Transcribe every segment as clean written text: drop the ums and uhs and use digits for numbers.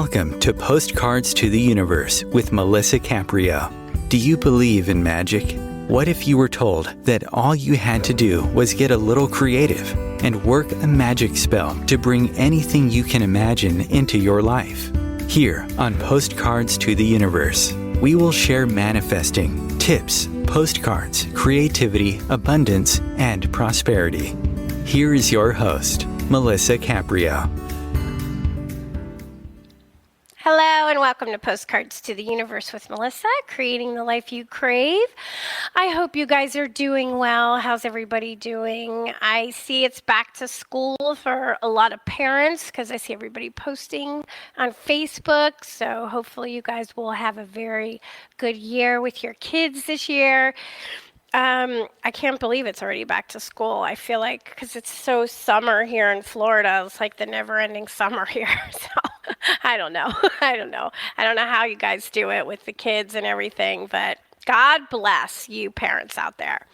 Welcome to Postcards to the Universe with Melisa Caprio. Do you believe in magic? What if you were told that all you had to do was get a little creative and work a magic spell to bring anything you can imagine into your life? Here on Postcards to the Universe, we will share manifesting, tips, postcards, creativity, abundance, and prosperity. Here is your host, Melisa Caprio. Hello and welcome to Postcards to the Universe with Melisa, creating the life you crave. I hope you guys are doing well. How's everybody doing? I see it's back to school for a lot of parents because I see everybody posting on Facebook. So hopefully you guys will have a very good year with your kids this year. I can't believe it's already back to school. I feel like because it's so summer here in Florida, it's like the never-ending summer here. So I don't know. I don't know how you guys do it with the kids and everything, but God bless you parents out there.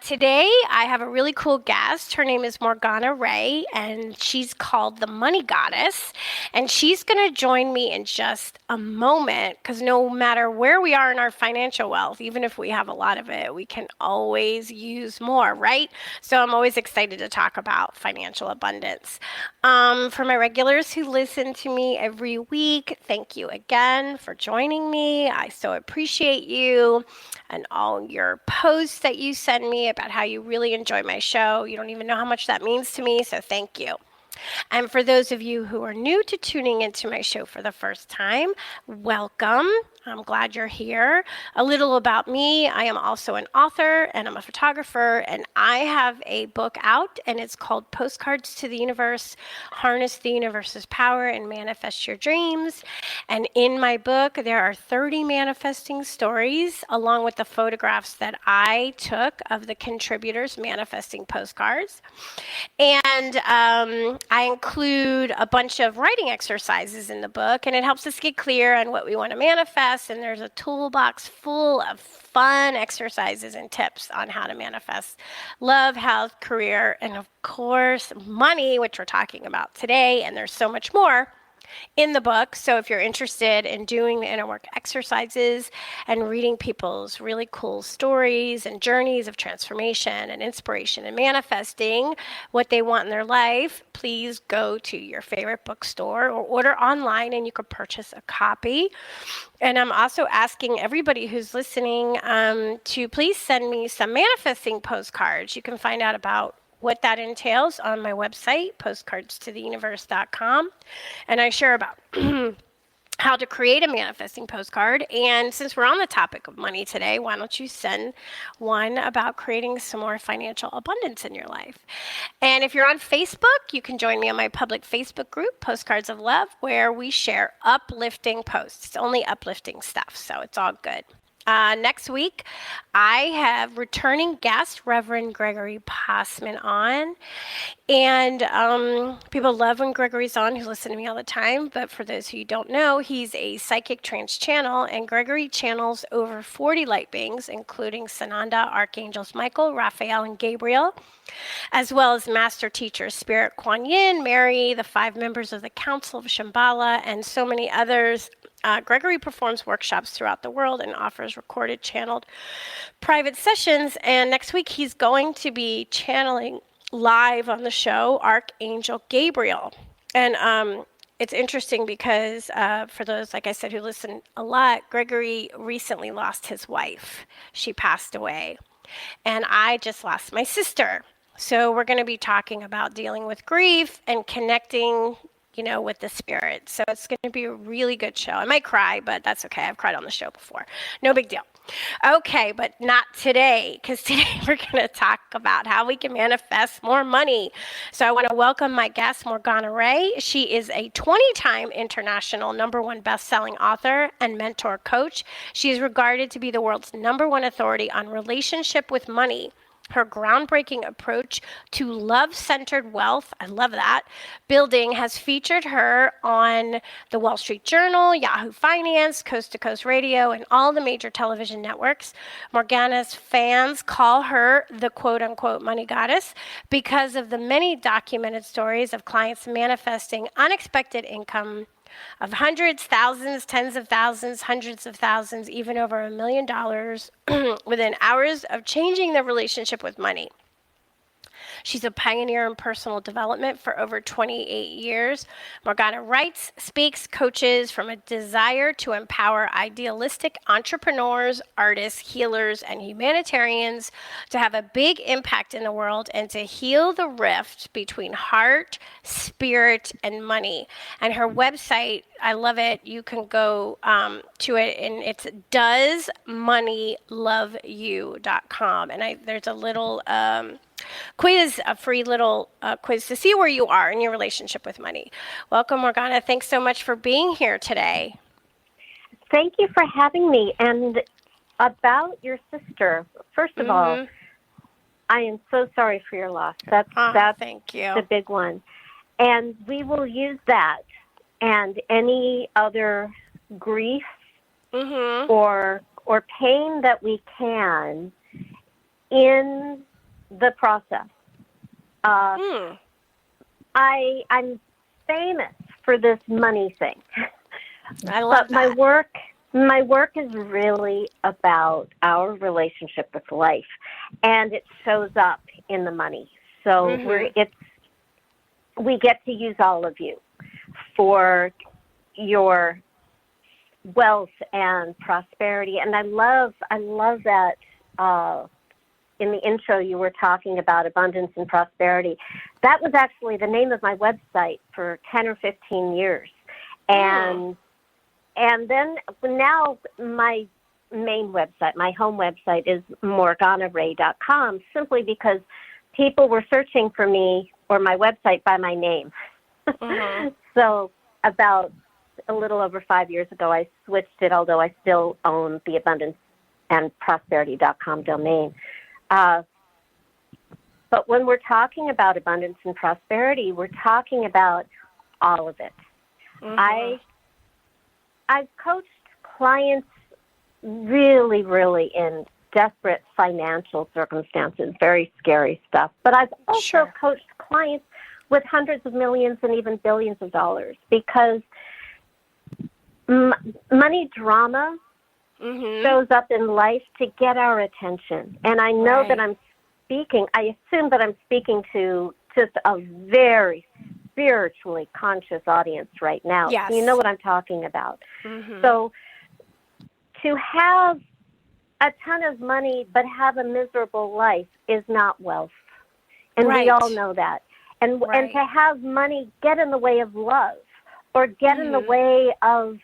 Today, I have a really cool guest. Her name is Morgana Rae, and she's called the Money Goddess. And she's going to join me in just a moment, because no matter where we are in our financial wealth, even if we have a lot of it, we can always use more, right? So I'm always excited to talk about financial abundance. For my regulars who listen to me every week, thank you again for joining me. I so appreciate you and all your posts that you send me about how you really enjoy my show. You don't even know how much that means to me, so thank you. And for those of you who are new to tuning into my show for the first time, welcome. I'm glad you're here. A little about me. I am also an author and I'm a photographer, and I have a book out, and it's called Postcards to the Universe, Harness the Universe's Power and Manifest Your Dreams. And in my book, there are 30 manifesting stories along with the photographs that I took of the contributors manifesting postcards. And I include a bunch of writing exercises in the book, and it helps us get clear on what we want to manifest. And there's a toolbox full of fun exercises and tips on how to manifest love, health, career, and of course, money, which we're talking about today. And there's so much more in the book. So if you're interested in doing the inner work exercises and reading people's really cool stories and journeys of transformation and inspiration and manifesting what they want in their life, please go to your favorite bookstore or order online and you can purchase a copy. And I'm also asking everybody who's listening to please send me some manifesting postcards. You can find out about what that entails on my website, postcardstotheuniverse.com. And I share about how to create a manifesting postcard. And since we're on the topic of money today, why don't you send one about creating some more financial abundance in your life? And if you're on Facebook, you can join me on my public Facebook group, Postcards of Love, where we share uplifting posts. It's only uplifting stuff, so it's all good. Next week, I have returning guest Reverend Gregory Passman on. And people love when Gregory's on, who listen to me all the time. But for those who don't know, he's a psychic trance channel. And Gregory channels over 40 light beings, including Sananda, Archangels Michael, Raphael, and Gabriel, as well as Master Teacher Spirit Kuan Yin, Mary, the 5 members of the Council of Shambhala, and so many others. Gregory performs workshops throughout the world and offers recorded, channeled private sessions. And next week, he's going to be channeling live on the show Archangel Gabriel. And it's interesting because for those, like I said, who listen a lot, Gregory recently lost his wife. She passed away. And I just lost my sister. So we're going to be talking about dealing with grief and connecting with the spirit. So it's going to be a really good show. I might cry, but that's okay. I've cried on the show before. No big deal. Okay, but not today, because today we're going to talk about how we can manifest more money. So I want to welcome my guest, Morgana Rae. She is a 20-time international #1 best-selling author and mentor coach. She is regarded to be the world's #1 authority on relationship with money. Her groundbreaking approach to love-centered wealth, I love that, building has featured her on the Wall Street Journal, Yahoo Finance, Coast to Coast Radio, and all the major television networks. Morgana's fans call her the quote-unquote money goddess because of the many documented stories of clients manifesting unexpected income of hundreds, thousands, tens of thousands, hundreds of thousands, even over $1 million within hours of changing their relationship with money. She's a pioneer in personal development for over 28 years. Morgana writes, speaks, coaches from a desire to empower idealistic entrepreneurs, artists, healers, and humanitarians to have a big impact in the world and to heal the rift between heart, spirit, and money. And her website, I love it. You can go to it, and it's doesmoneyloveyou.com. And there's a little quiz, a free little quiz to see where you are in your relationship with money. Welcome, Morgana. Thanks so much for being here today. Thank you for having me. And about your sister, first of all, I am so sorry for your loss. That's thank you. The big one. And we will use that and any other grief or pain that we can in the process. I'm famous for this money thing. I love that. My work is really about our relationship with life, and it shows up in the money. So we get to use all of you for your wealth and prosperity. And I love that in the intro you were talking about abundance and prosperity. That was actually the name of my website for 10 or 15 years. And then now my main website, my home website is morganarae.com, simply because people were searching for me or my website by my name. So about a little over 5 years ago, I switched it, although I still own the abundance and prosperity.com domain. But when we're talking about abundance and prosperity, we're talking about all of it. I've coached clients really, really in desperate financial circumstances, very scary stuff. But I've also coached clients with hundreds of millions and even billions of dollars, because money drama shows up in life to get our attention. And I know that I assume that I'm speaking to just a very spiritually conscious audience right now. Yes. You know what I'm talking about. So to have a ton of money but have a miserable life is not wealth. And we all know that. And to have money get in the way of love, or get in the way of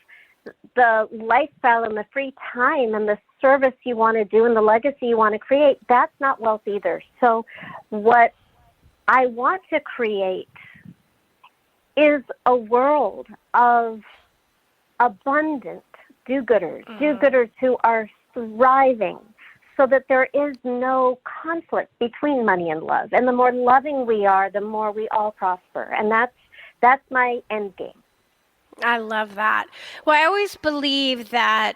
the lifestyle and the free time and the service you want to do and the legacy you want to create, that's not wealth either. So what I want to create is a world of abundant do-gooders, do-gooders who are thriving, so that there is no conflict between money and love. And the more loving we are, the more we all prosper. And that's my end game. I love that. Well, I always believe that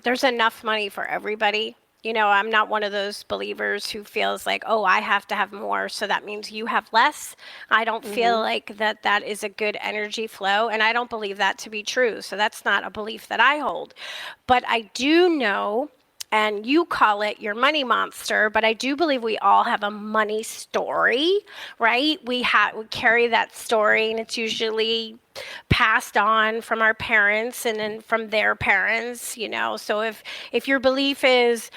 there's enough money for everybody. You know, I'm not one of those believers who feels like, oh, I have to have more, so that means you have less. I don't feel like that is a good energy flow, and I don't believe that to be true. So that's not a belief that I hold. But I do know, and you call it your money monster, but I do believe we all have a money story, right? We carry that story, and it's usually passed on from our parents and then from their parents, you know. So if your belief is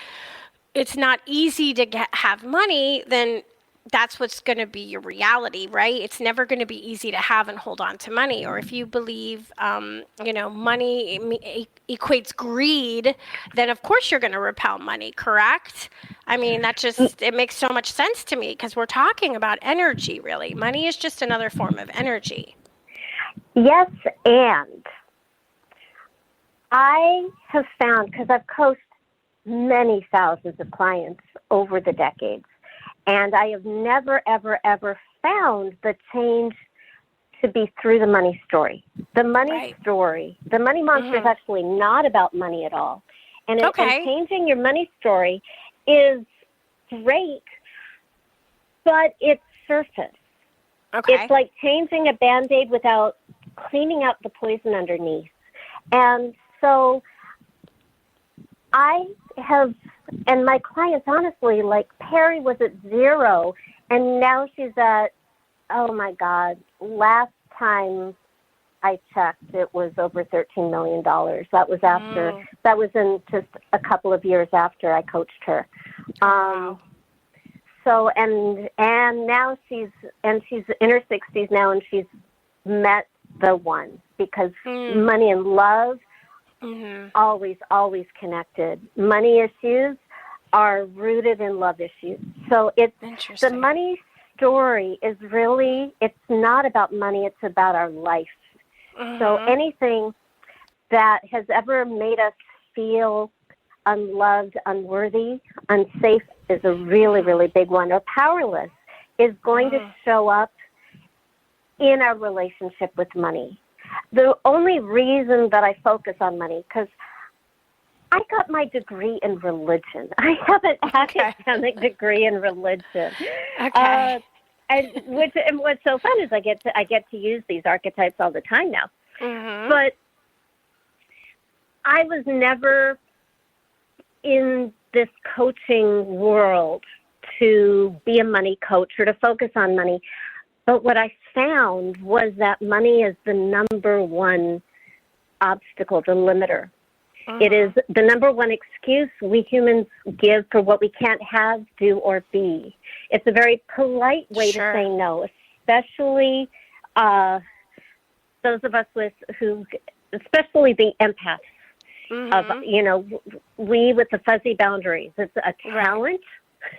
it's not easy to have money, then that's what's going to be your reality, right? It's never going to be easy to have and hold on to money. Or if you believe, money equates greed, then of course you're going to repel money, correct? I mean, it makes so much sense to me, because we're talking about energy, really. Money is just another form of energy. Yes, and I have found, because I've coached many thousands of clients over the decades, and I have never, ever, ever found the change to be through the money story. The money story, the money monster is actually not about money at all. And changing your money story is great, but it's surface. It's like changing a Band-Aid without cleaning out the poison underneath. And so I have, and my clients, honestly, like Perry was at 0, and now she's at, oh my God, last time I checked, it was over $13 million. That was after, that was in just a couple of years after I coached her. Wow. So, and now she's in her 60s now, and she's met the one, because money and love, always connected. Money issues are rooted in love issues. So it's, the money story is really, it's not about money, it's about our life. So anything that has ever made us feel unloved, unworthy, unsafe is a really, really big one, or powerless, is going to show up in our relationship with money. The only reason that I focus on money, because I got my degree in religion. I have an academic degree in religion. Okay. And what's so fun is I get to use these archetypes all the time now. But I was never in this coaching world to be a money coach or to focus on money. But what I found was that money is the number one obstacle, the limiter. It is the number one excuse we humans give for what we can't have, do, or be. It's a very polite way to say no, especially those of us especially the empaths. We with the fuzzy boundaries. It's a talent.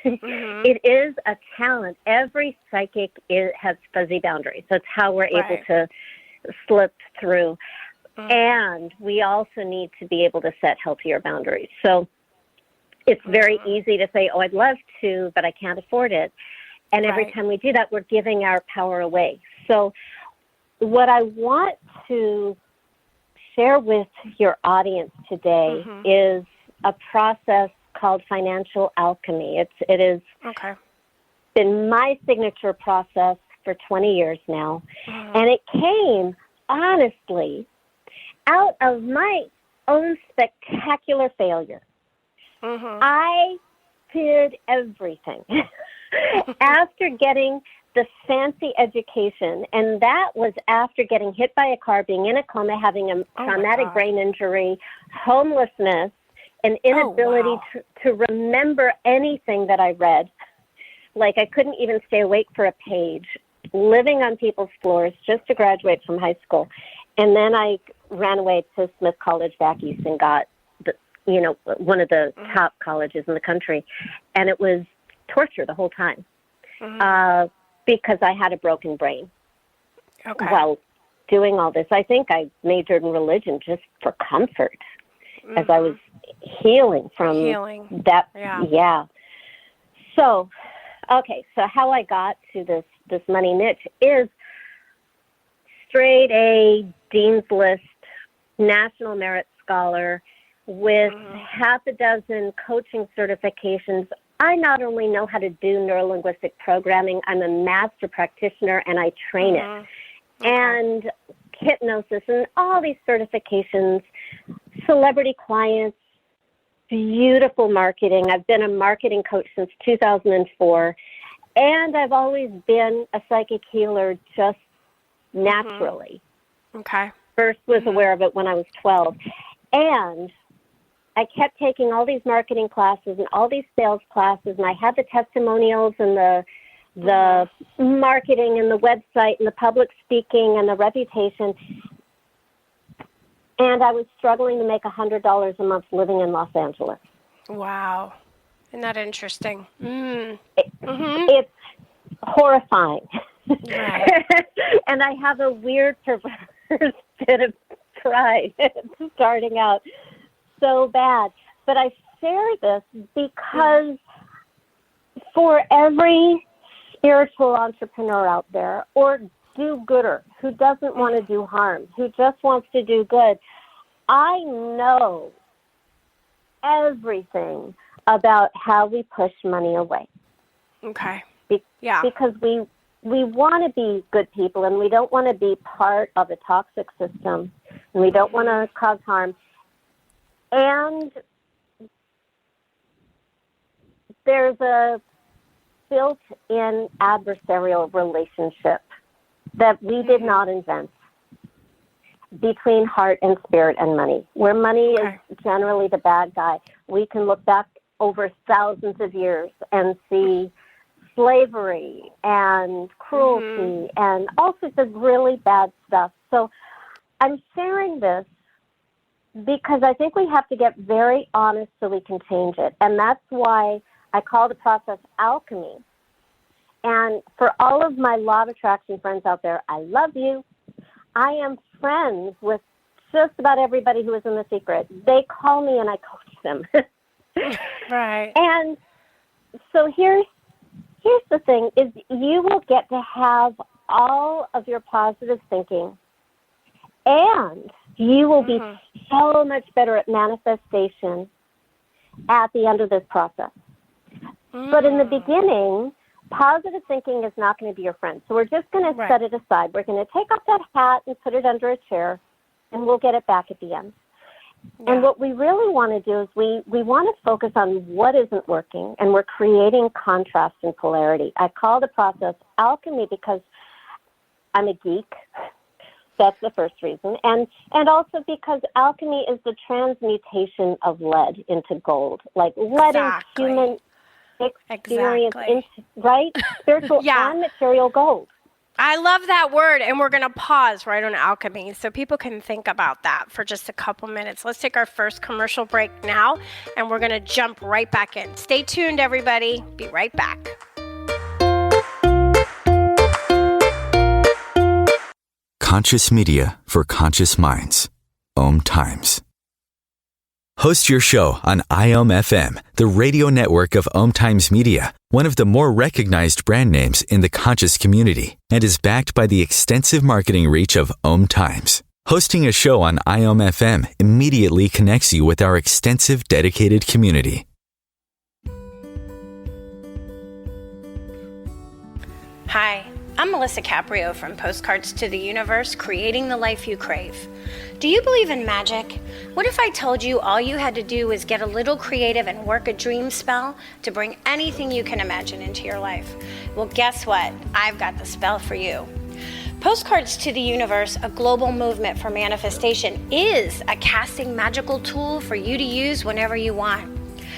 It is a talent. Every psychic has fuzzy boundaries. That's how we're able to slip through. And we also need to be able to set healthier boundaries. So it's very easy to say, oh, I'd love to, but I can't afford it. And every time we do that, we're giving our power away. So what I want to share with your audience today is a process called financial alchemy. It is been my signature process for 20 years now. And it came, honestly, out of my own spectacular failure. I did everything after getting the fancy education, and that was after getting hit by a car, being in a coma, having a traumatic brain injury, homelessness, an inability to remember anything that I read. Like, I couldn't even stay awake for a page, living on people's floors just to graduate from high school. And then I ran away to Smith College back east and got one of the top colleges in the country. And it was torture the whole time because I had a broken brain while doing all this. I think I majored in religion just for comfort as I was healing from that. Yeah. So, so how I got to this money niche is straight A, Dean's List, National Merit Scholar, with half a dozen coaching certifications. I not only know how to do neurolinguistic programming, I'm a master practitioner and I train it. And hypnosis and all these certifications, celebrity clients, beautiful marketing. I've been a marketing coach since 2004, and I've always been a psychic healer just naturally. First was aware of it when I was 12. And I kept taking all these marketing classes and all these sales classes, and I had the testimonials and the marketing and the website and the public speaking and the reputation. And I was struggling to make $100 a month living in Los Angeles. Wow. Isn't that interesting? It's horrifying. And I have a weird, perverse bit of pride starting out so bad. But I share this because for every spiritual entrepreneur out there, or do-gooder who doesn't want to do harm, who just wants to do good, I know everything about how we push money away. Because we want to be good people, and we don't want to be part of a toxic system, and we don't want to cause harm. And there's a built-in adversarial relationship that we did not invent between heart and spirit and money, where money is generally the bad guy. We can look back over thousands of years and see slavery and cruelty and all sorts of really bad stuff. So I'm sharing this because I think we have to get very honest so we can change it. And that's why I call the process alchemy. And for all of my law of attraction friends out there, I love you. I am friends with just about everybody who is in The Secret. They call me and I coach them. Right. And so here's the thing, is you will get to have all of your positive thinking, and you will be so much better at manifestation at the end of this process. But in the beginning, positive thinking is not going to be your friend. So we're just going to set it aside. We're going to take off that hat and put it under a chair, and we'll get it back at the end. Yeah. And what we really want to do is we want to focus on what isn't working, and we're creating contrast and polarity. I call the process alchemy because I'm a geek. That's the first reason. And also because alchemy is the transmutation of lead into gold. Like lead in human experience, right? Spiritual and material gold. I love that word, and we're going to pause right on alchemy so people can think about that for just a couple minutes. Let's take our first commercial break now, and we're going to jump right back in. Stay tuned, everybody. Be right back. Conscious media for conscious minds. OMTimes. Host your show on IOM-FM, the radio network of OMTimes Media, one of the more recognized brand names in the conscious community, and is backed by the extensive marketing reach of OMTimes. Hosting a show on IOM-FM immediately connects you with our extensive dedicated community. Hi, I'm Melisa Caprio from Postcards to the Universe, creating the life you crave. Do you believe in magic? What if I told you all you had to do was get a little creative and work a dream spell to bring anything you can imagine into your life? Well, guess what? I've got the spell for you. Postcards to the Universe, a global movement for manifestation, is a casting magical tool for you to use whenever you want.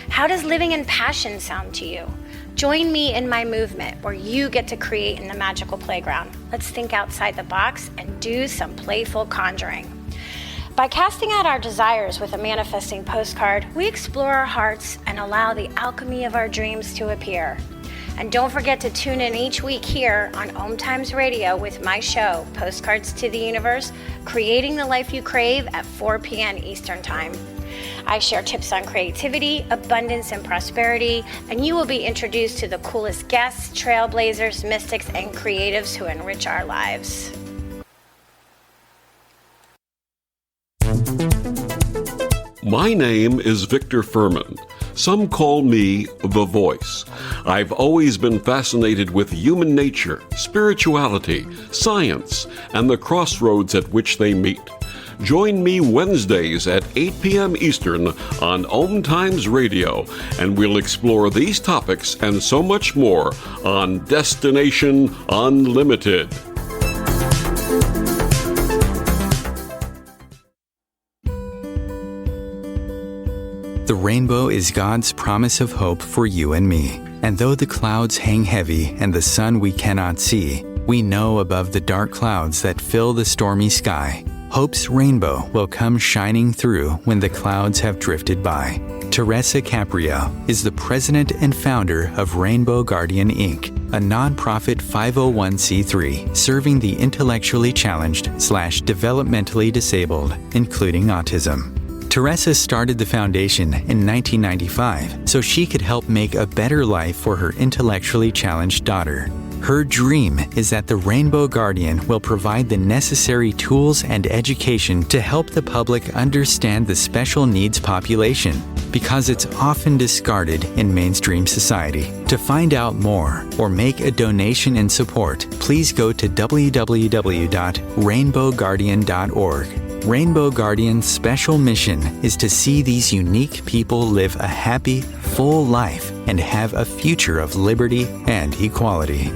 How does living in passion sound to you? Join me in my movement where you get to create in the magical playground. Let's think outside the box and do some playful conjuring. By casting out our desires with a manifesting postcard, we explore our hearts and allow the alchemy of our dreams to appear. And don't forget to tune in each week here on OMTimes Radio with my show, Postcards to the Universe, creating the life you crave at 4 p.m. Eastern Time. I share tips on creativity, abundance, and prosperity, and you will be introduced to the coolest guests, trailblazers, mystics, and creatives who enrich our lives. My name is Victor Furman. Some call me The Voice. I've always been fascinated with human nature, spirituality, science, and the crossroads at which they meet. Join me Wednesdays at 8 p.m. Eastern on OMTimes Radio, and we'll explore these topics and so much more on Destination Unlimited. The rainbow is God's promise of hope for you and me. And though the clouds hang heavy and the sun we cannot see, we know above the dark clouds that fill the stormy sky, hope's rainbow will come shining through when the clouds have drifted by. Teresa Caprio is the president and founder of Rainbow Guardian Inc., a nonprofit 501c3 serving the intellectually challenged/developmentally disabled, including autism. Teresa started the foundation in 1995 so she could help make a better life for her intellectually challenged daughter. Her dream is that the Rainbow Guardian will provide the necessary tools and education to help the public understand the special needs population, because it's often discarded in mainstream society. To find out more or make a donation in support, please go to www.rainbowguardian.org. Rainbow Guardian's special mission is to see these unique people live a happy, full life and have a future of liberty and equality.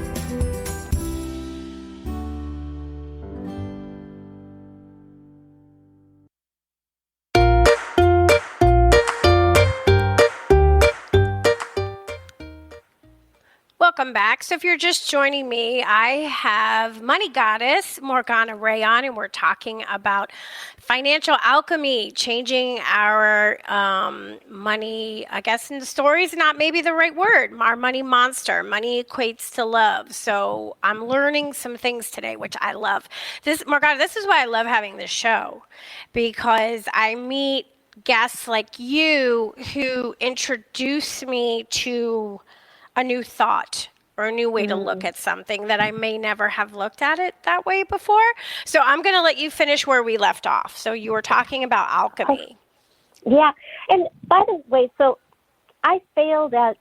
Welcome back. So if you're just joining me, I have money goddess Morgana Rae on, and we're talking about financial alchemy, changing our money, I guess in the story is not maybe the right word, our money monster. Money equates to love. So I'm learning some things today, which I love. Morgana, this is why I love having this show, because I meet guests like you who introduce me to a new thought or a new way to look at something that I may never have looked at it that way before. So I'm going to let you finish where we left off. So you were talking about alchemy. Yeah. And by the way, so I failed at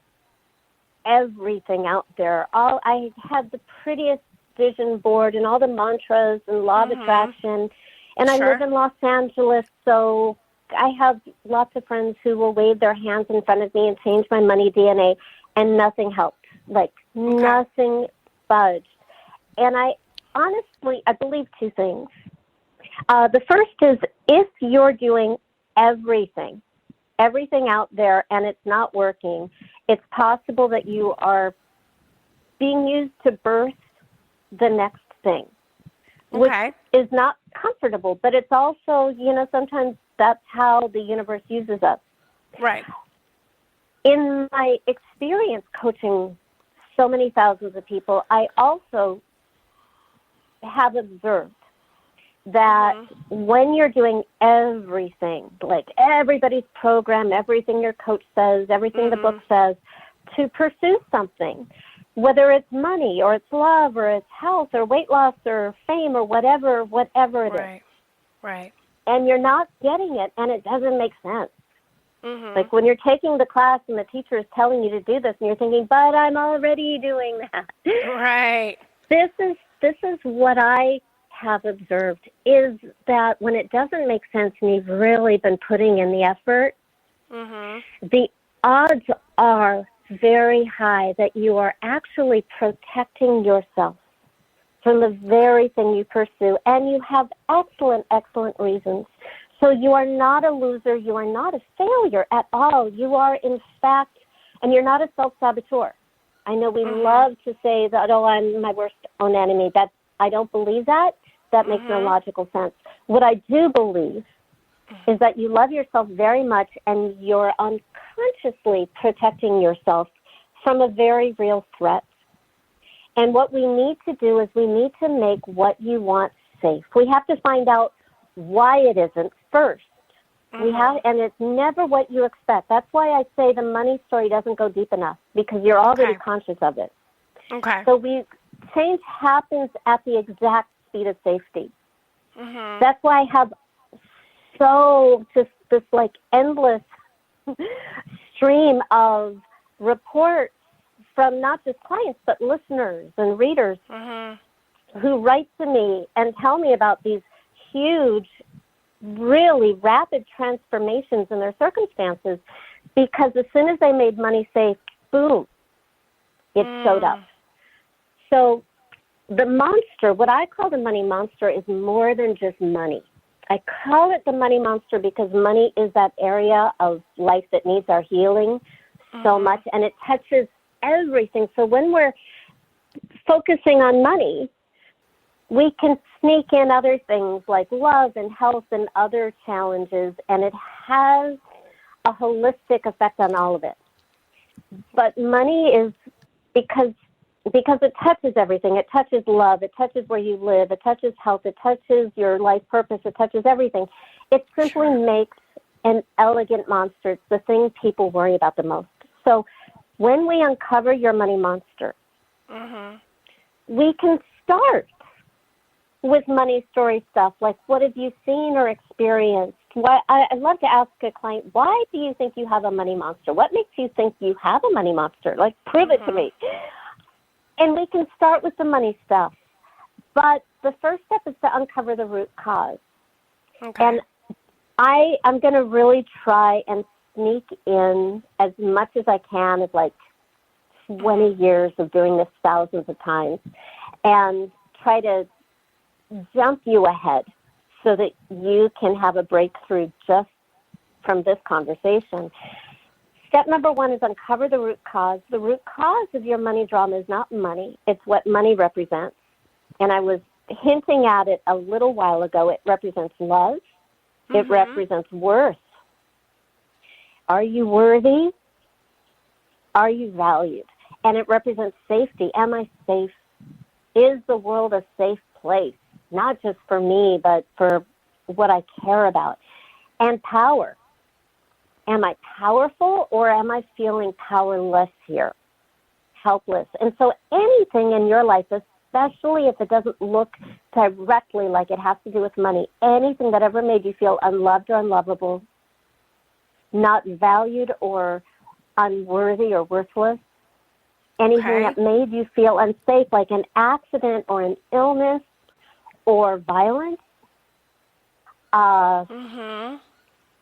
everything out there. I had the prettiest vision board and all the mantras and law of attraction. And I live in Los Angeles, so I have lots of friends who will wave their hands in front of me and change my money DNA. And nothing helped, nothing budged. And I believe two things. The first is, if you're doing everything out there and it's not working, it's possible that you are being used to birth the next thing, which is not comfortable, but it's also, sometimes that's how the universe uses us. Right. In my experience coaching so many thousands of people, I also have observed that when you're doing everything, like everybody's program, everything your coach says, everything the book says, to pursue something, whether it's money or it's love or it's health or weight loss or fame or whatever it is. Right. And you're not getting it, and it doesn't make sense. Like when you're taking the class and the teacher is telling you to do this and you're thinking, but I'm already doing that. Right. This is what I have observed, is that when it doesn't make sense and you've really been putting in the effort, the odds are very high that you are actually protecting yourself from the very thing you pursue, and you have excellent reasons. So you are not a loser. You are not a failure at all. You are, in fact, and you're not a self-saboteur. I know we love to say that, I'm my worst own enemy. I don't believe that. That makes no logical sense. What I do believe is that you love yourself very much, and you're unconsciously protecting yourself from a very real threat. And what we need to do is we need to make what you want safe. We have to find out why it isn't first. And it's never what you expect. That's why I say the money story doesn't go deep enough, because you're already conscious of it. So change happens at the exact speed of safety. That's why I have this endless stream of reports from not just clients but listeners and readers who write to me and tell me about these huge, really rapid transformations in their circumstances, because as soon as they made money safe, boom, it showed up. So the monster, what I call the money monster, is more than just money. I call it the money monster because money is that area of life that needs our healing so much, and it touches everything. So when we're focusing on money, we can sneak in other things like love and health and other challenges, and it has a holistic effect on all of it. But money is, because it touches everything. It touches love. It touches where you live. It touches health. It touches your life purpose. It touches everything. It simply makes an elegant monster. It's the thing people worry about the most. So when we uncover your money monster, we can start with money story stuff, like what have you seen or experienced? I'd love to ask a client, why do you think you have a money monster? What makes you think you have a money monster? Like, prove it to me. And we can start with the money stuff. But the first step is to uncover the root cause. Okay. And I'm going to really try and sneak in as much as I can of like 20 years of doing this thousands of times and try to jump you ahead so that you can have a breakthrough just from this conversation. Step number one is uncover the root cause. The root cause of your money drama is not money. It's what money represents. And I was hinting at it a little while ago. It represents love. It represents worth. Are you worthy? Are you valued? And it represents safety. Am I safe? Is the world a safe place? Not just for me, but for what I care about. And power. Am I powerful or am I feeling powerless here? Helpless. And so anything in your life, especially if it doesn't look directly like it has to do with money, anything that ever made you feel unloved or unlovable, not valued or unworthy or worthless, anything that made you feel unsafe, like an accident or an illness or violence,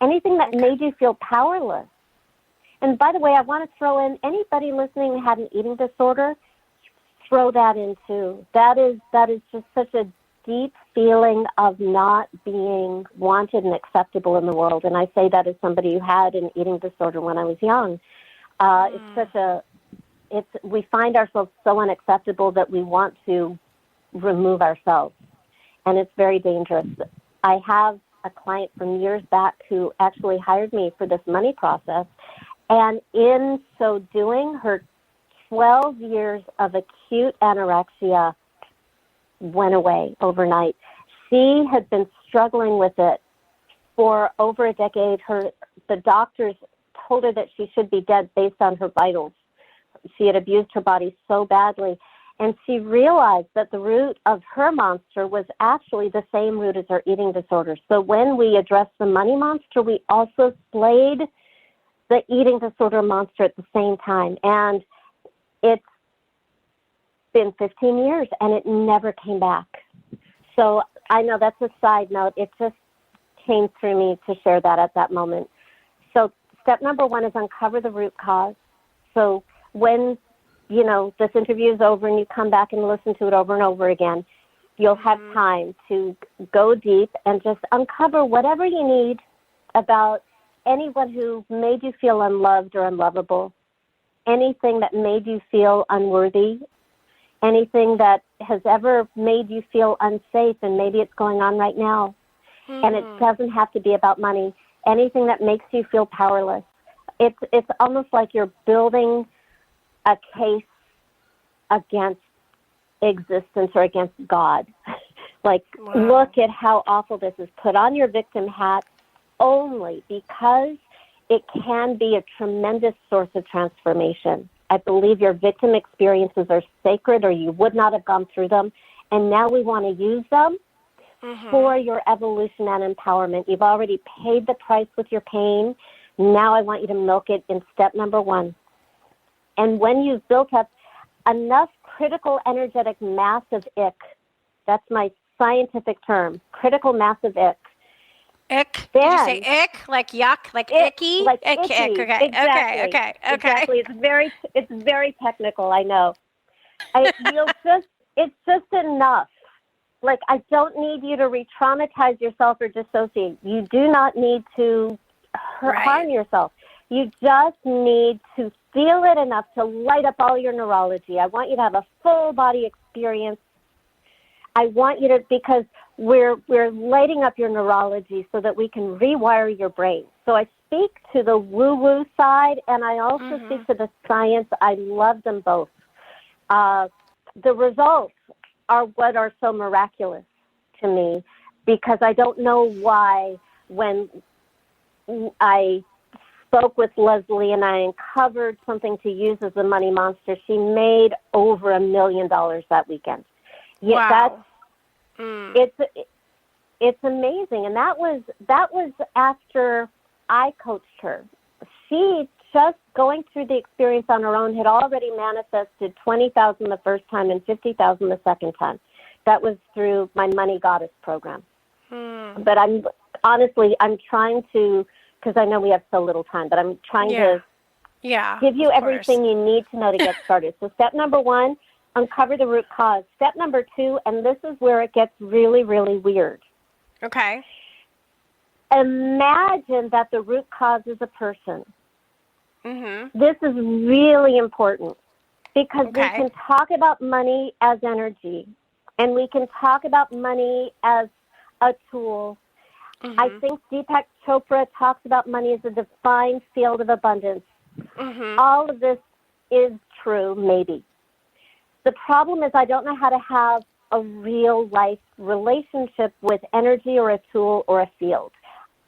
anything that made you feel powerless. And by the way, I want to throw in anybody listening who had an eating disorder, throw that in too. That is just such a deep feeling of not being wanted and acceptable in the world. And I say that as somebody who had an eating disorder when I was young. We find ourselves so unacceptable that we want to remove ourselves. And it's very dangerous. I have a client from years back who actually hired me for this money process. And in so doing, her 12 years of acute anorexia went away overnight. She had been struggling with it for over a decade. The doctors told her that she should be dead based on her vitals. She had abused her body so badly. And she realized that the root of her monster was actually the same root as her eating disorder. So when we addressed the money monster, we also slayed the eating disorder monster at the same time. And it's been 15 years, and it never came back. So I know that's a side note. It just came through me to share that at that moment. So step number one is uncover the root cause. So when this interview is over and you come back and listen to it over and over again, you'll have time to go deep and just uncover whatever you need about anyone who made you feel unloved or unlovable, anything that made you feel unworthy, anything that has ever made you feel unsafe, and maybe it's going on right now. And it doesn't have to be about money. Anything that makes you feel powerless. It's almost like you're building a case against existence or against God. Look at how awful this is. Put on your victim hat only because it can be a tremendous source of transformation. I believe your victim experiences are sacred or you would not have gone through them. And now we want to use them for your evolution and empowerment. You've already paid the price with your pain. Now I want you to milk it in step number one. And when you've built up enough critical energetic mass of ick, that's my scientific term, critical mass of ick. Ick? Did you say ick? Like yuck? Like icky? Like ick, icky. Ick. Okay. Exactly. Okay. Exactly. It's very technical, I know. It's just enough. Like, I don't need you to re-traumatize yourself or dissociate. You do not need to harm yourself. You just need to feel it enough to light up all your neurology. I want you to have a full body experience. I want you to, because we're lighting up your neurology so that we can rewire your brain. So I speak to the woo-woo side, and I also speak to the science. I love them both. The results are what are so miraculous to me, because I don't know why when I spoke with Leslie and I uncovered something to use as a money monster, she made over $1 million that weekend. Wow. It's amazing. And that was after I coached her. She, just going through the experience on her own, had already manifested $20,000 the first time and $50,000 the second time. That was through my Money Goddess program. But I'm trying to, because I know we have so little time, but I'm trying to give you everything you need to know to get started. So step number 1, uncover the root cause. Step number 2, and this is where it gets really, really weird. Okay. Imagine that the root cause is a person. Mm-hmm. This is really important because we can talk about money as energy, and we can talk about money as a tool. Mm-hmm. I think Deepak Chopra talks about money as a defined field of abundance. Mm-hmm. All of this is true, maybe. The problem is I don't know how to have a real life relationship with energy or a tool or a field.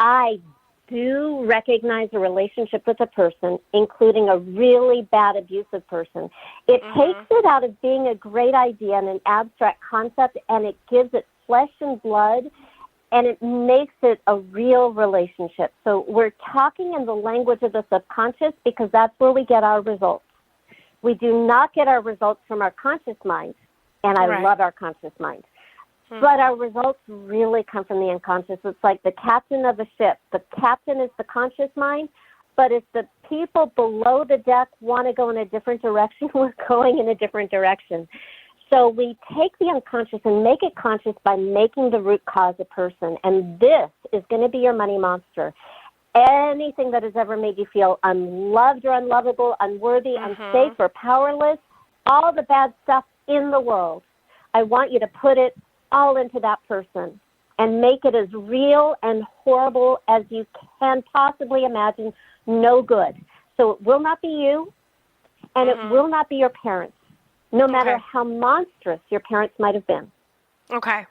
I do recognize a relationship with a person, including a really bad abusive person. It takes it out of being a great idea and an abstract concept, and it gives it flesh and blood, and it makes it a real relationship. So we're talking in the language of the subconscious because that's where we get our results. We do not get our results from our conscious mind, and I love our conscious mind. But our results really come from the unconscious. It's like the captain of a ship. The captain is the conscious mind, but if the people below the deck want to go in a different direction, we're going in a different direction. So we take the unconscious and make it conscious by making the root cause a person. And this is going to be your money monster. Anything that has ever made you feel unloved or unlovable, unworthy, unsafe, or powerless, all the bad stuff in the world, I want you to put it all into that person and make it as real and horrible as you can possibly imagine. No good. So it will not be you, and it will not be your parents, no matter how monstrous your parents might have been. Okay.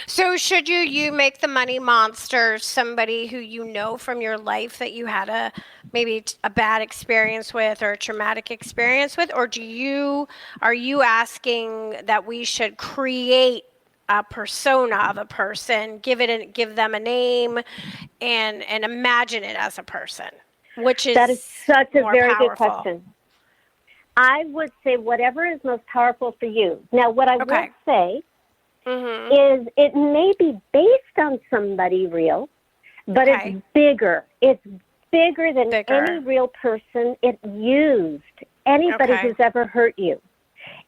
So should you make the money monster somebody who you know from your life that you had maybe a bad experience with or a traumatic experience with, or are you asking that we should create a persona of a person, give them a name, and imagine it as a person, that is such a very powerful. Good question. I would say whatever is most powerful for you. Now, what I would say is it may be based on somebody real, but it's bigger. It's bigger than any real person. It used anybody who's ever hurt you.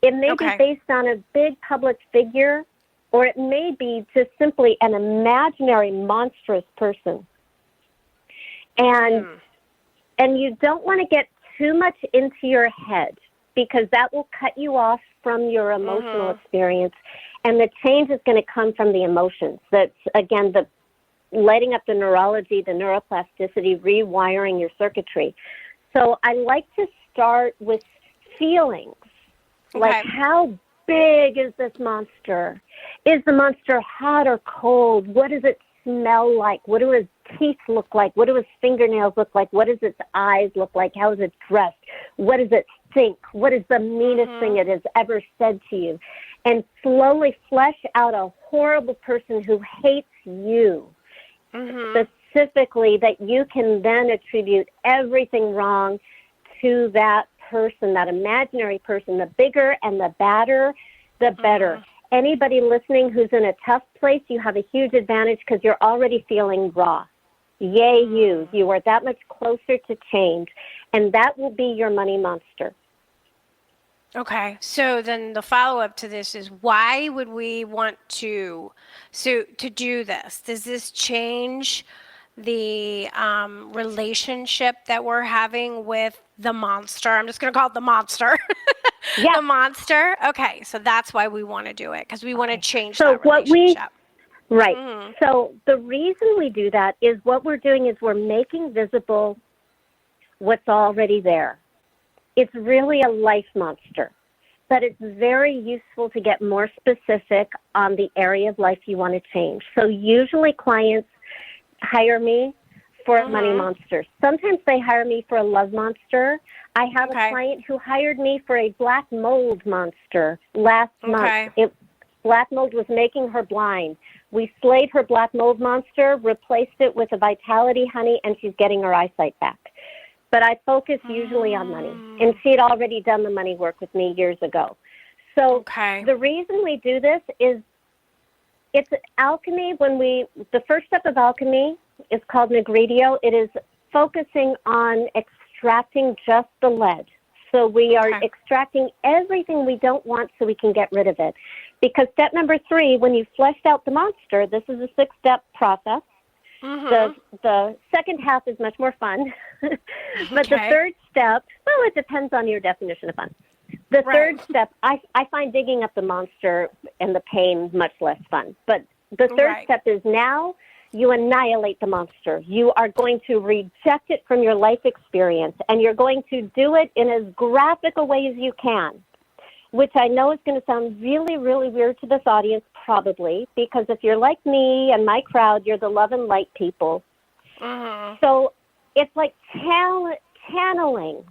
It may be based on a big public figure, or it may be just simply an imaginary monstrous person. And you don't want to get too much into your head because that will cut you off from your emotional experience. And the change is going to come from the emotions. That's, again, the lighting up the neurology, the neuroplasticity, rewiring your circuitry. So I like to start with feelings, like how big is this monster? Is the monster hot or cold? What does it smell like? What do his teeth look like? What do his fingernails look like? What does its eyes look like? How is it dressed? What does it think? What is the meanest thing it has ever said to you? And slowly flesh out a horrible person who hates you, specifically, that you can then attribute everything wrong to that person, that imaginary person. The bigger and the badder, the better. Anybody listening who's in a tough place, you have a huge advantage because you're already feeling raw. Yay, you. You are that much closer to change, and that will be your money monster. Okay, so then the follow-up to this is, why would we want to do this? Does this change the relationship that we're having with the monster? I'm just going to call it the monster. The monster. Okay, so that's why we want to do it, because we want to change that relationship. So the reason we do that is what we're doing is we're making visible what's already there. It's really a life monster, but it's very useful to get more specific on the area of life you want to change. So usually clients hire me for a money monster. Sometimes they hire me for a love monster. I have a client who hired me for a black mold monster last month. Black mold was making her blind. We slayed her black mold monster, replaced it with a Vitality honey, and she's getting her eyesight back. But I focus usually on money, and she had already done the money work with me years ago. So the reason we do this is it's alchemy. The first step of alchemy is called negredio. It is focusing on extracting just the lead. So we are extracting everything we don't want so we can get rid of it. Because step number 3, when you've fleshed out the monster, this is a 6-step process. The second half is much more fun. But the third step, well, it depends on your definition of fun. The third step, I find digging up the monster and the pain much less fun. But the third step is now you annihilate the monster. You are going to reject it from your life experience, and you're going to do it in as graphic a way as you can, which I know is going to sound really, really weird to this audience, probably, because if you're like me and my crowd, you're the love and light people. So it's like channeling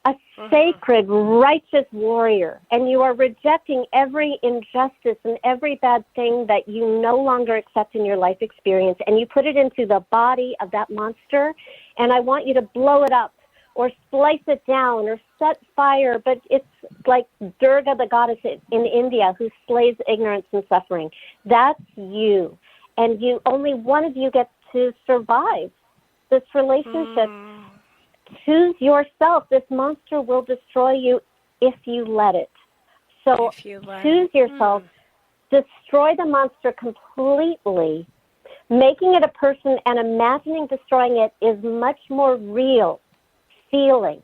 a sacred, righteous warrior, and you are rejecting every injustice and every bad thing that you no longer accept in your life experience, and you put it into the body of that monster, and I want you to blow it up or slice it down or set fire, but it's like Durga, the goddess in India, who slays ignorance and suffering. That's you, and only one of you gets to survive this relationship. Choose yourself. This monster will destroy you if you let it. So choose yourself. Destroy the monster completely. Making it a person and imagining destroying it is much more real feeling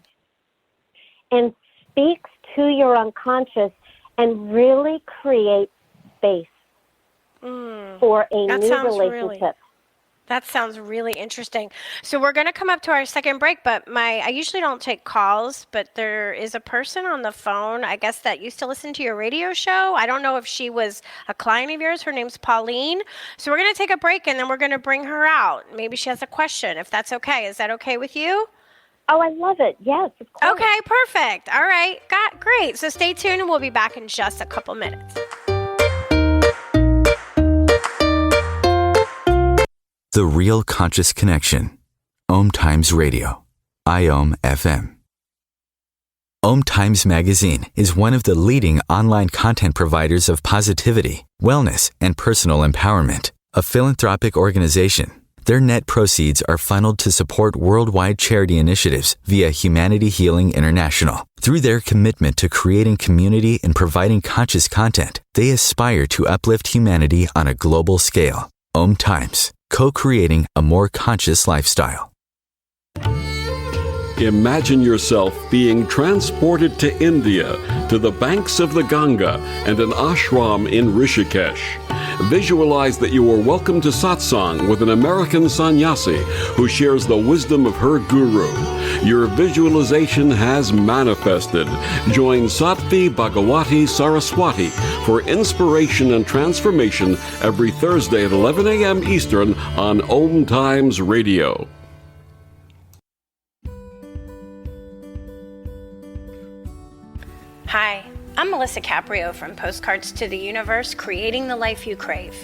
and speaks to your unconscious and really creates space for a new relationship. That sounds really interesting. So we're going to come up to our second break, but I usually don't take calls, but there is a person on the phone, I guess, that used to listen to your radio show. I don't know if she was a client of yours. Her name's Pauline. So we're going to take a break, and then we're going to bring her out. Maybe she has a question, if that's okay. Is that okay with you? Oh, I love it. Yes, of course. Okay, perfect. All right. Great. So stay tuned, and we'll be back in just a couple minutes. The Real Conscious Connection. OMTimes Radio. IOM FM. OMTimes Magazine is one of the leading online content providers of positivity, wellness, and personal empowerment. A philanthropic organization, their net proceeds are funneled to support worldwide charity initiatives via Humanity Healing International. Through their commitment to creating community and providing conscious content, they aspire to uplift humanity on a global scale. OMTimes. Co-creating a more conscious lifestyle. Imagine yourself being transported to India, to the banks of the Ganga and an ashram in Rishikesh. Visualize that you are welcome to satsang with an American sannyasi who shares the wisdom of her guru. Your visualization has manifested. Join Sattvi Bhagawati Saraswati for inspiration and transformation every Thursday at 11 a.m. Eastern on OMTimes Radio. Hi, I'm Melisa Caprio from Postcards to the Universe, creating the life you crave.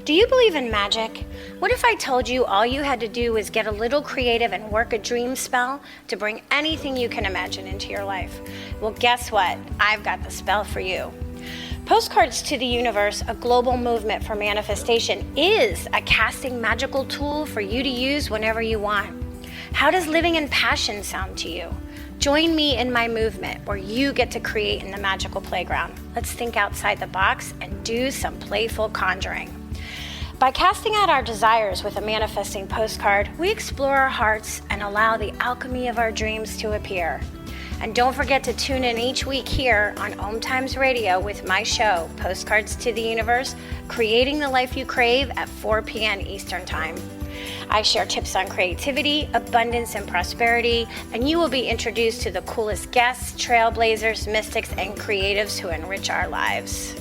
Do you believe in magic? What if I told you all you had to do was get a little creative and work a dream spell to bring anything you can imagine into your life? Well, guess what? I've got the spell for you. Postcards to the Universe, a global movement for manifestation, is a casting magical tool for you to use whenever you want. How does living in passion sound to you? Join me in my movement where you get to create in the magical playground. Let's think outside the box and do some playful conjuring. By casting out our desires with a manifesting postcard, we explore our hearts and allow the alchemy of our dreams to appear. And don't forget to tune in each week here on OMTimes Radio with my show, Postcards to the Universe, creating the life you crave at 4 p.m. Eastern Time. I share tips on creativity, abundance, and prosperity, and you will be introduced to the coolest guests, trailblazers, mystics, and creatives who enrich our lives.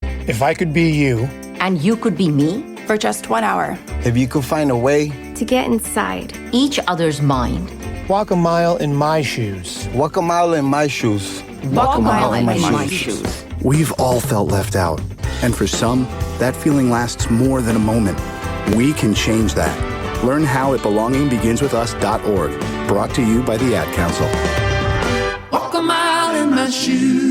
If I could be you, And you could be me? For just 1 hour. If you could find a way to get inside each other's mind. Walk a mile in my shoes. Walk a mile in my shoes. Walk a mile in my shoes. We've all felt left out. And for some, that feeling lasts more than a moment. We can change that. Learn how at belongingbeginswithus.org. Brought to you by the Ad Council. Walk a mile in my shoes.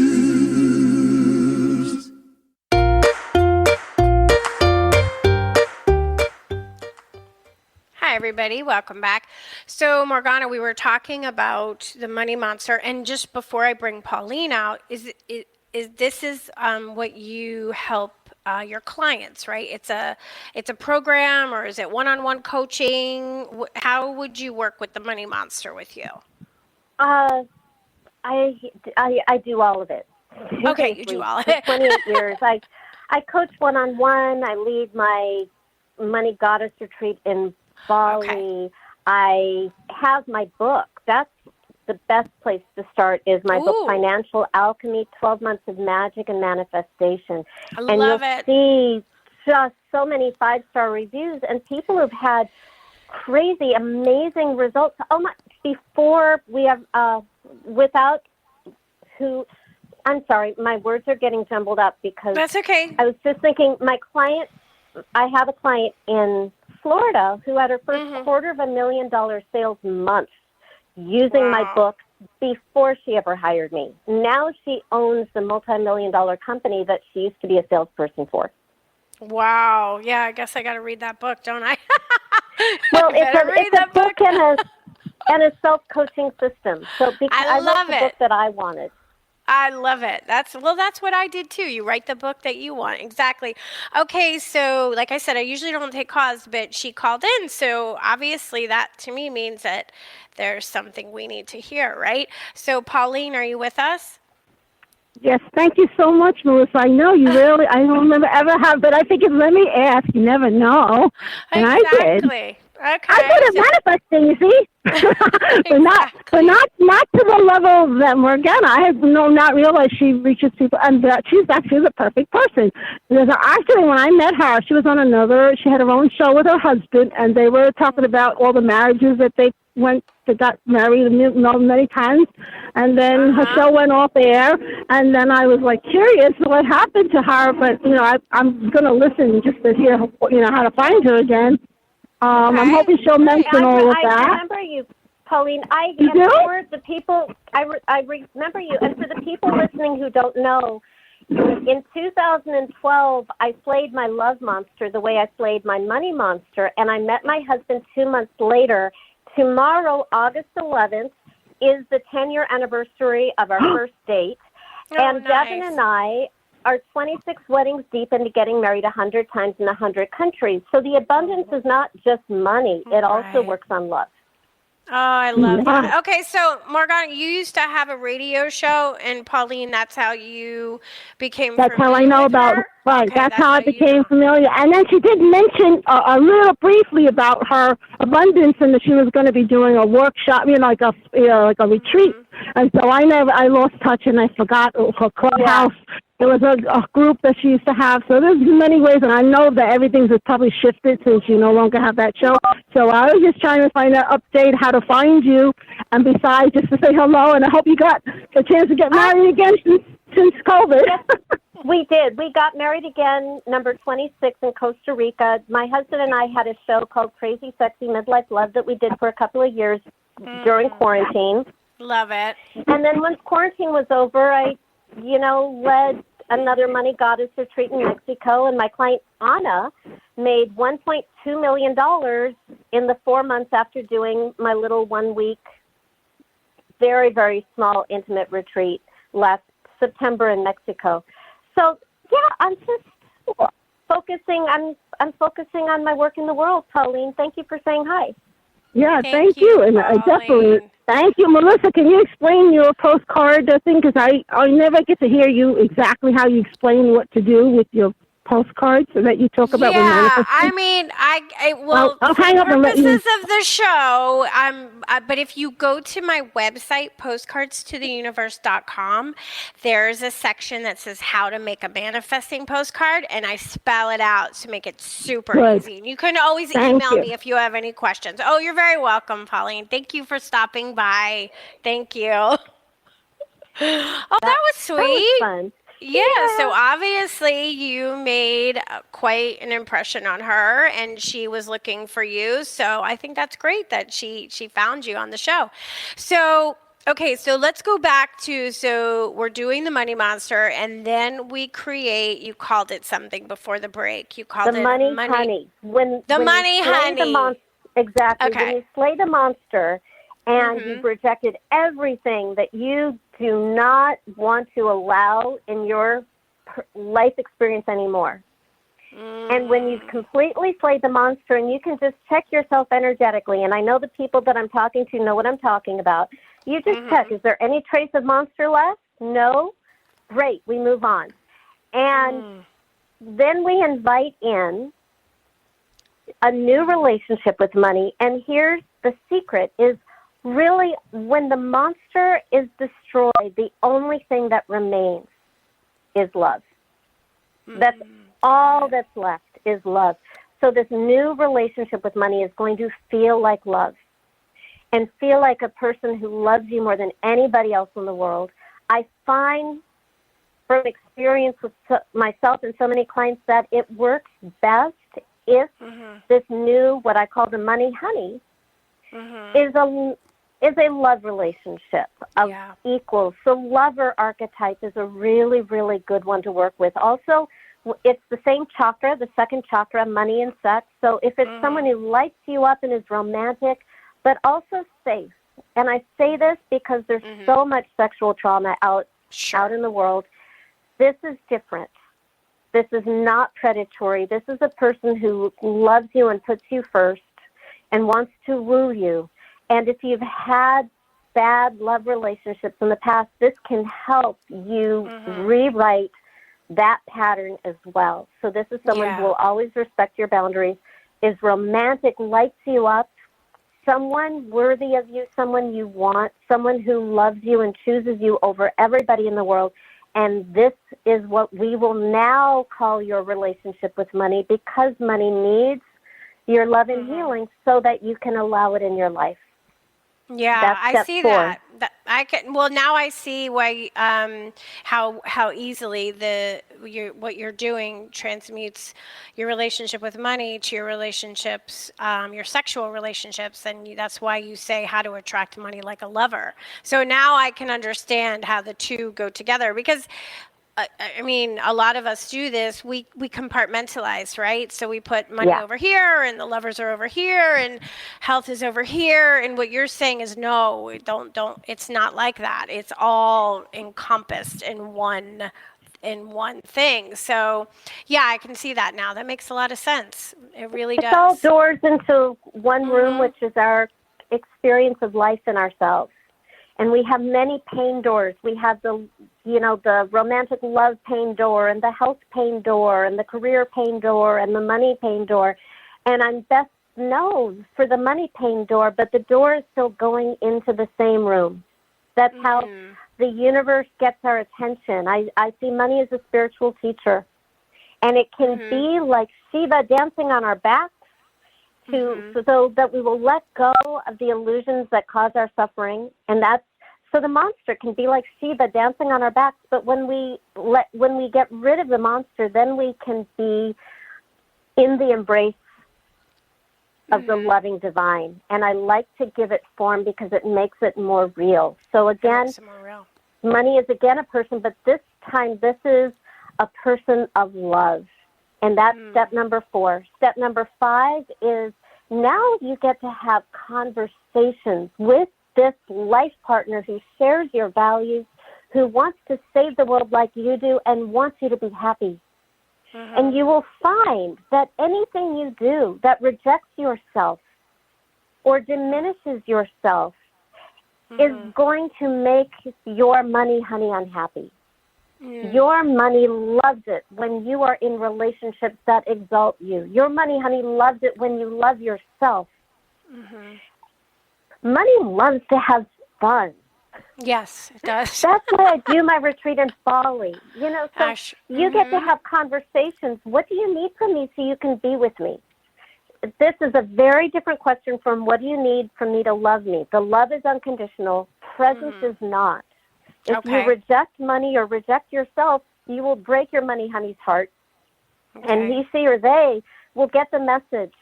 Hi, everybody. Welcome back. So, Morgana, we were talking about the money monster. And just before I bring Pauline out, is what you help your clients, right? It's a program, or is it one-on-one coaching? How would you work with the money monster with you? I do all of it. Okay, you do all of it. 28 years. I coach one-on-one. I lead my money goddess retreat in Bali. Okay. I have my book. That's the best place to start, is my book, Financial Alchemy, 12 Months of Magic and Manifestation. I love it. You'll see just so many 5-star reviews, and people have had crazy, amazing results. Oh my, before we have, I'm sorry, my words are getting jumbled up because that's okay. I was just thinking, I have a client in Florida who had her first $250,000 sales month using my book before she ever hired me. Now she owns the multi-million-dollar company that she used to be a salesperson for. Wow. Yeah, I guess I got to read that book, don't I? Well, it's a book and a self-coaching system. So I wrote the book that I wanted. I love it. That's what I did too. You write the book that you want. Exactly. Okay, so like I said, I usually don't take calls, but she called in. So obviously that to me means that there's something we need to hear, right? So Pauline, are you with us? Yes, thank you so much, Melissa. I know you really, I don't remember ever have, but I figured let me ask. You never know. And exactly. I did. Okay. I good at manifesting, you see, but not to the level that Morgana. I have not realized she reaches people, and that she's a perfect person. Because actually, when I met her, she was on she had her own show with her husband, and they were talking about all the marriages that they got married many times, and then her show went off air, and then I was like curious what happened to her, but I'm going to listen just to hear how to find her again. I'm hoping she'll mention all of that. I remember you, Pauline. For the people, I remember you. And for the people listening who don't know, in 2012, I slayed my love monster the way I slayed my money monster, and I met my husband 2 months later. Tomorrow, August 11th, is the 10-year anniversary of our first date. And nice. Devin and I are 26 weddings deep into getting married 100 times in 100 countries. So the abundance is not just money. It also works on love. Oh, I love that. Okay, so Morgana, you used to have a radio show, and Pauline, that's how you became familiar. That's how I know about her? Right, okay, that's how I became familiar. And then she did mention a little briefly about her abundance and that she was going to be doing a workshop, like a retreat. And so I lost touch and I forgot her clubhouse. Yeah. There was a group that she used to have. So there's many ways, and I know that everything's probably shifted since you no longer have that show. So I was just trying to find an update, how to find you, and besides, just to say hello, and I hope you got a chance to get married again since COVID. We did. We got married again, number 26 in Costa Rica. My husband and I had a show called Crazy Sexy Midlife Love that we did for a couple of years during quarantine. Love it. And then once quarantine was over, I led another money goddess retreat in Mexico, and my client Anna made $1.2 million in the 4 months after doing my little 1 week, very, very small, intimate retreat last September in Mexico. So yeah, I'm just focusing. I'm focusing on my work in the world, Pauline. Thank you for saying hi. Yeah, thank you. And I definitely thank you, Melissa. Can you explain your postcard thing? Because I never get to hear you exactly how you explain what to do with your postcards that you talk about? Yeah, I mean, well, I'll for hang the up and let you. purposes of the show, but if you go to my website, postcardstotheuniverse.com, there's a section that says how to make a manifesting postcard, and I spell it out to make it super easy. And you can always email me if you have any questions. Oh, you're very welcome, Pauline. Thank you for stopping by. Thank you. Oh, that was sweet. That was fun. Yeah, so obviously you made quite an impression on her, and she was looking for you. So I think that's great that she found you on the show. So, okay, so let's go back to, so we're doing the Money Monster, and then we create, you called it something before the break. You called the it money honey. Money honey. Exactly. Okay. When you slay the monster and you've rejected everything that you do not want to allow in your life experience anymore. And when you've completely slayed the monster, and you can just check yourself energetically, and I know the people that I'm talking to know what I'm talking about, you just check, is there any trace of monster left? No? Great, we move on. And then we invite in a new relationship with money, and here's the secret, is really, when the monster is destroyed, the only thing that remains is love. That's all that's left is love. So this new relationship with money is going to feel like love and feel like a person who loves you more than anybody else in the world. I find from experience with myself and so many clients that it works best if this new, what I call the money honey, is a love relationship of equals. So lover archetype is a really, really good one to work with. Also, it's the same chakra, the second chakra, money and sex. So if it's someone who lights you up and is romantic, but also safe. And I say this because there's so much sexual trauma out in the world. This is different. This is not predatory. This is a person who loves you and puts you first and wants to woo you. And if you've had bad love relationships in the past, this can help you rewrite that pattern as well. So this is someone who will always respect your boundaries, is romantic, lights you up, someone worthy of you, someone you want, someone who loves you and chooses you over everybody in the world. And this is what we will now call your relationship with money, because money needs your love and healing so that you can allow it in your life. Yeah, I see that. I can. Well, now I see why how easily what you're doing transmutes your relationship with money to your relationships, your sexual relationships, and that's why you say how to attract money like a lover. So now I can understand how the two go together, because I mean, a lot of us do this. We compartmentalize, right? So we put money over here, and the lovers are over here, and health is over here. And what you're saying is, no, don't. It's not like that. It's all encompassed in one thing. So, yeah, I can see that now. That makes a lot of sense. It really does. It's all doors into one room, which is our experience of life and ourselves. And we have many pain doors. We have the romantic love pain door, and the health pain door, and the career pain door, and the money pain door. And I'm best known for the money pain door, but the door is still going into the same room. That's how the universe gets our attention. I see money as a spiritual teacher. And it can be like Shiva dancing on our backs, so that we will let go of the illusions that cause our suffering. And so the monster can be like Shiva dancing on our backs, but when we get rid of the monster, then we can be in the embrace of the loving divine. And I like to give it form because it makes it more real. So again, money is again a person, but this time this is a person of love. And that's step number 4. Step number 5 is now you get to have conversations with this life partner who shares your values, who wants to save the world like you do and wants you to be happy. And you will find that anything you do that rejects yourself or diminishes yourself is going to make your money honey unhappy. Your money loves it when you are in relationships that exalt you. Your money, honey, loves it when you love yourself. Money loves to have fun. Yes, it does. That's why I do my retreat in Bali. You know, so you get to have conversations. What do you need from me so you can be with me? This is a very different question from what do you need from me to love me? The love is unconditional. Presence is not. If you reject money or reject yourself, you will break your money honey's heart. And he, she, or they will get the message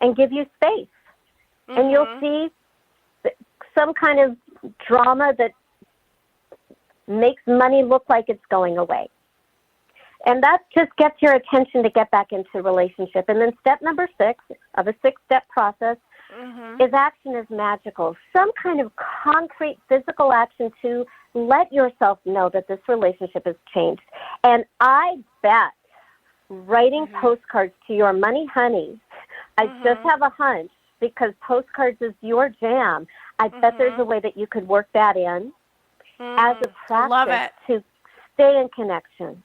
and give you space. And you'll see some kind of drama that makes money look like it's going away. And that just gets your attention to get back into relationship. And then step number 6 of a 6-step process is action is magical. Some kind of concrete physical action to let yourself know that this relationship has changed. And I bet writing postcards to your money honeys, I just have a hunch because postcards is your jam. I bet there's a way that you could work that in as a practice to stay in connection.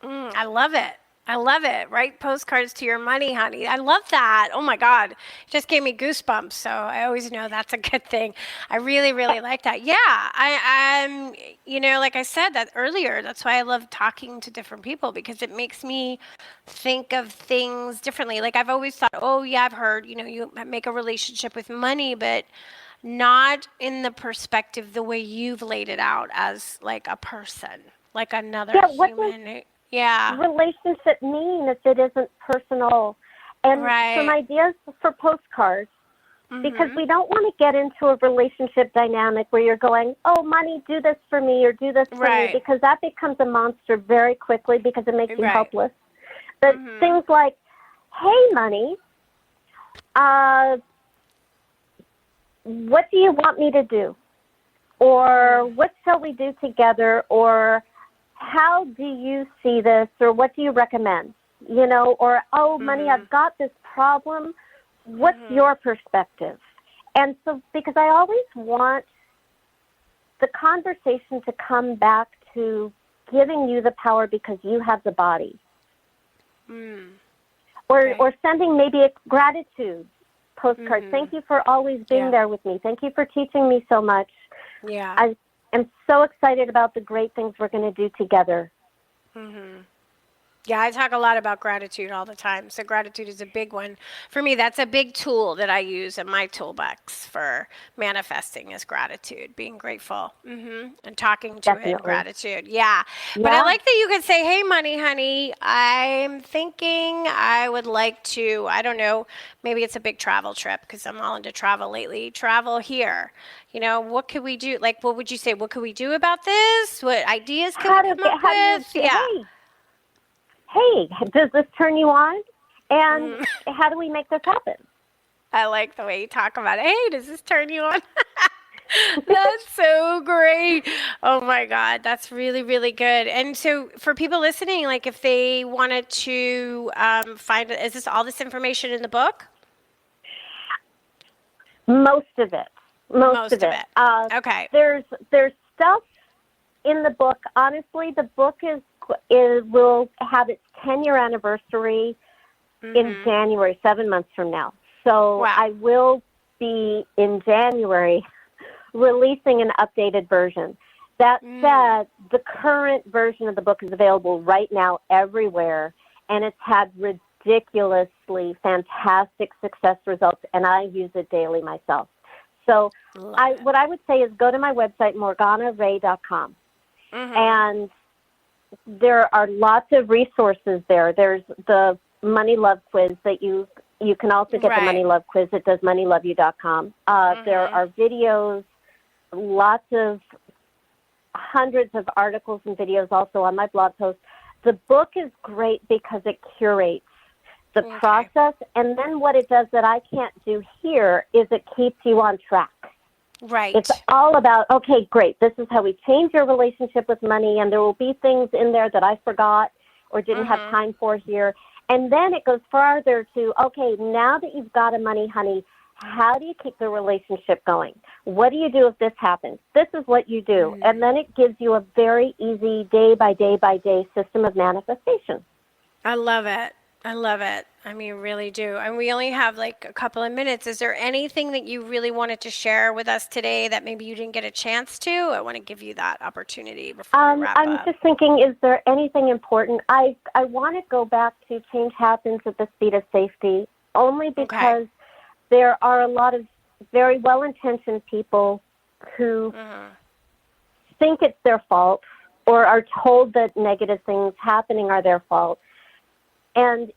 I love it. I love it. Write postcards to your money, honey. I love that. Oh my God. It just gave me goosebumps. So I always know that's a good thing. I really, really like that. Yeah. I'm, like I said that earlier, that's why I love talking to different people because it makes me think of things differently. Like I've always thought, oh yeah, I've heard, you make a relationship with money, but not in the perspective the way you've laid it out as like a person, like another human. Yeah. Relationship mean if it isn't personal? And some ideas for postcards, because we don't want to get into a relationship dynamic where you're going, oh, money, do this for me or do this for me, because that becomes a monster very quickly because it makes you helpless. But things like, hey, money, what do you want me to do? Or what shall we do together? Or how do you see this, or what do you recommend? Or, oh, money, I've got this problem. What's your perspective? And so, because I always want the conversation to come back to giving you the power because you have the body. Or sending maybe a gratitude postcard. Thank you for always being there with me. Thank you for teaching me so much. Yeah. I'm so excited about the great things we're going to do together. Yeah, I talk a lot about gratitude all the time. So gratitude is a big one. For me, that's a big tool that I use in my toolbox for manifesting is gratitude, being grateful and talking to it, gratitude. Yeah. But I like that you could say, hey, money, honey, I'm thinking I would like to, I don't know, maybe it's a big travel trip because I'm all into travel lately. Travel here. What could we do? Like, what would you say? What could we do about this? What ideas can we come up with? Hey, does this turn you on? And how do we make this happen? I like the way you talk about it. Hey, does this turn you on? That's so great. Oh my God, that's really, really good. And so for people listening, like if they wanted to find it, is all this information in the book? Most of it. Most of it. Okay. There's stuff in the book. Honestly, the book will have its 10-year anniversary in January, 7 months from now. So I will be in January releasing an updated version. That said, the current version of the book is available right now everywhere, and it's had ridiculously fantastic success results, and I use it daily myself. So what I would say is go to my website, morganarae.com, and there are lots of resources there. There's the Money Love Quiz that you can also get the Money Love Quiz at doesmoneylove.you.com. There are videos, lots of hundreds of articles and videos also on my blog post. The book is great because it curates the process, and then what it does that I can't do here is it keeps you on track. Right. It's all about, okay, great, this is how we change your relationship with money, and there will be things in there that I forgot or didn't have time for here. And then it goes farther to, okay, now that you've got a money, honey, how do you keep the relationship going? What do you do if this happens? This is what you do. And then it gives you a very easy day by day by day system of manifestation. I love it. I love it. I mean, really do. And we only have like a couple of minutes. Is there anything that you really wanted to share with us today that maybe you didn't get a chance to? I want to give you that opportunity before we wrap up. I'm just thinking, is there anything important? I want to go back to change happens at the speed of safety, only because there are a lot of very well-intentioned people who think it's their fault or are told that negative things happening are their fault. And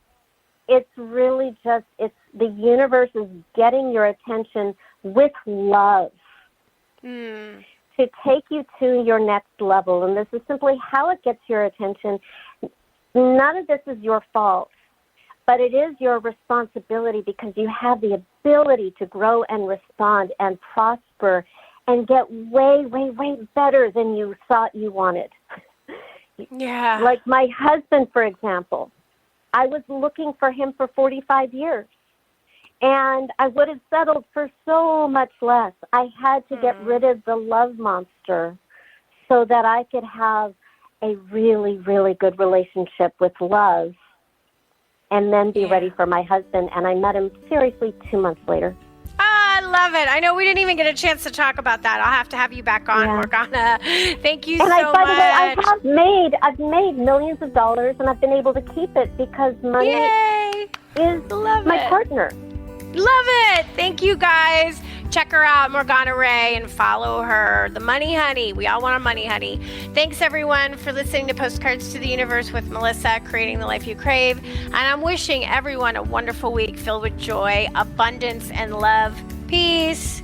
it's really just, the universe is getting your attention with love to take you to your next level. And this is simply how it gets your attention. None of this is your fault, but it is your responsibility because you have the ability to grow and respond and prosper and get way, way, way better than you thought you wanted. Yeah. Like my husband, for example. I was looking for him for 45 years, and I would have settled for so much less. I had to get rid of the love monster so that I could have a really, really good relationship with love and then be ready for my husband. And I met him seriously 2 months later. I love it. I know we didn't even get a chance to talk about that. I'll have to have you back on, Morgana. Thank you so much. By the way, I've made millions of dollars, and I've been able to keep it because money is my partner. Love it. Thank you, guys. Check her out, Morgana Rae, and follow her. The Money Honey. We all want a Money Honey. Thanks, everyone, for listening to Postcards to the Universe with Melissa, creating the life you crave. And I'm wishing everyone a wonderful week filled with joy, abundance, and love. Peace.